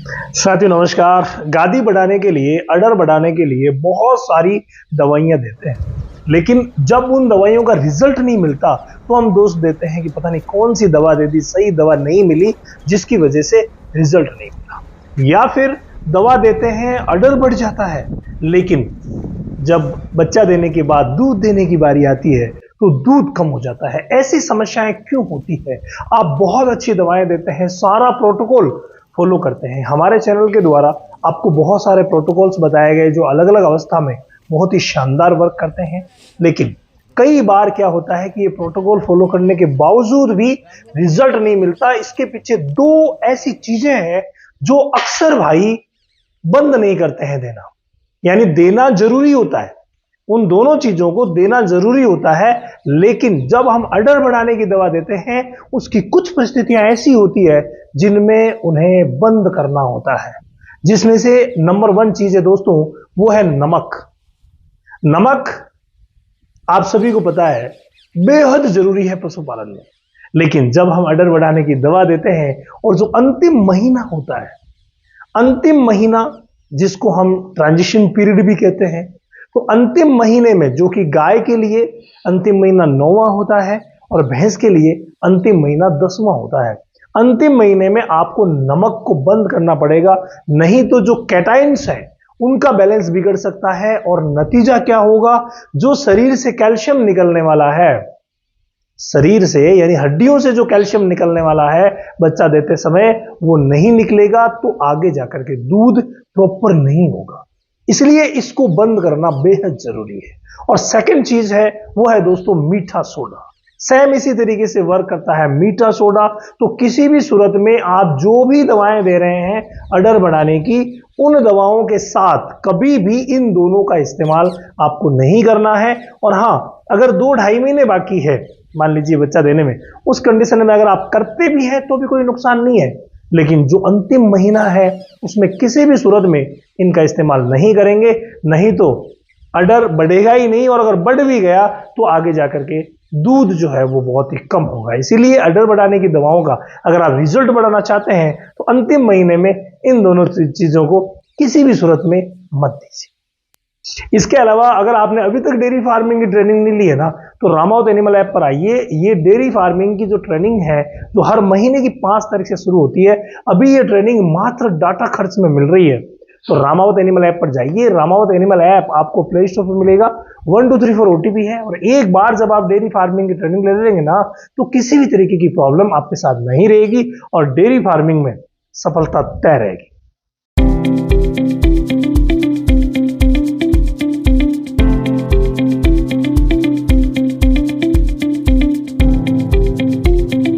साथियों नमस्कार। गादी बढ़ाने के लिए, अडर बढ़ाने के लिए बहुत सारी दवाइयां देते हैं, लेकिन जब उन दवाइयों का रिजल्ट नहीं मिलता तो हम दोष देते हैं कि पता नहीं कौन सी दवा दे दी, सही दवा नहीं मिली जिसकी वजह से रिजल्ट नहीं मिला। या फिर दवा देते हैं, अडर बढ़ जाता है, लेकिन जब बच्चा देने के बाद दूध देने की बारी आती है तो दूध कम हो जाता है। ऐसी समस्याएं क्यों होती है? आप बहुत अच्छी दवाएं देते हैं, सारा प्रोटोकॉल फॉलो करते हैं। हमारे चैनल के द्वारा आपको बहुत सारे प्रोटोकॉल्स बताए गए जो अलग अलग अवस्था में बहुत ही शानदार वर्क करते हैं, लेकिन कई बार क्या होता है कि ये प्रोटोकॉल फॉलो करने के बावजूद भी रिजल्ट नहीं मिलता। इसके पीछे दो ऐसी चीजें हैं जो अक्सर भाई बंद नहीं करते हैं देना, यानी देना जरूरी होता है, उन दोनों चीजों को देना जरूरी होता है, लेकिन जब हम अडर बढ़ाने की दवा देते हैं उसकी कुछ परिस्थितियां ऐसी होती है जिनमें उन्हें बंद करना होता है। जिसमें से नंबर 1 चीज है दोस्तों, वो है नमक। नमक आप सभी को पता है बेहद जरूरी है पशुपालन में, लेकिन जब हम अडर बढ़ाने की दवा देते हैं और जो अंतिम महीना होता है, अंतिम महीना जिसको हम ट्रांजिशन पीरियड भी कहते हैं, तो अंतिम महीने में जो कि गाय के लिए अंतिम महीना 9वां होता है और भैंस के लिए अंतिम महीना 10वां होता है। अंतिम महीने में आपको नमक को बंद करना पड़ेगा, नहीं तो जो कैटाइन्स है उनका बैलेंस बिगड़ सकता है और नतीजा क्या होगा, जो शरीर से कैल्शियम निकलने वाला है, शरीर से यानी हड्डियों से जो कैल्शियम निकलने वाला है बच्चा देते समय, वो नहीं निकलेगा तो आगे जाकर के दूध प्रॉपर नहीं होगा। इसलिए इसको बंद करना बेहद जरूरी है। और सेकंड चीज है वो है दोस्तों मीठा सोडा। सेम इसी तरीके से वर्क करता है मीठा सोडा। तो किसी भी सूरत में आप जो भी दवाएं दे रहे हैं अडर बढ़ाने की, उन दवाओं के साथ कभी भी इन दोनों का इस्तेमाल आपको नहीं करना है। और हां, अगर 2-2.5 महीने बाकी है मान लीजिए बच्चा देने में, उस कंडीशन में अगर आप करते भी हैं तो भी कोई नुकसान नहीं है, लेकिन जो अंतिम महीना है उसमें किसी भी सूरत में इनका इस्तेमाल नहीं करेंगे, नहीं तो अडर बढ़ेगा ही नहीं, और अगर बढ़ भी गया तो आगे जाकर के दूध जो है वो बहुत ही कम होगा। इसीलिए अडर बढ़ाने की दवाओं का अगर आप रिजल्ट बढ़ाना चाहते हैं तो अंतिम महीने में इन दोनों चीजों को किसी भी सूरत में मत दीजिए। इसके अलावा अगर आपने अभी तक डेयरी फार्मिंग की ट्रेनिंग नहीं ली है ना, तो रामावत एनिमल ऐप पर आइए। ये डेयरी फार्मिंग की जो ट्रेनिंग है जो हर महीने की 5 तारीख से शुरू होती है, अभी ये ट्रेनिंग मात्र डाटा खर्च में मिल रही है। तो रामावत एनिमल ऐप पर जाइए। रामावत एनिमल ऐप आपको प्ले स्टोर पर मिलेगा। 1234 OTP है, और एक बार जब आप डेयरी फार्मिंग की ट्रेनिंग ले लेंगे ना, तो किसी भी तरीके की प्रॉब्लम आपके साथ नहीं रहेगी और डेयरी फार्मिंग में सफलता तय रहेगी।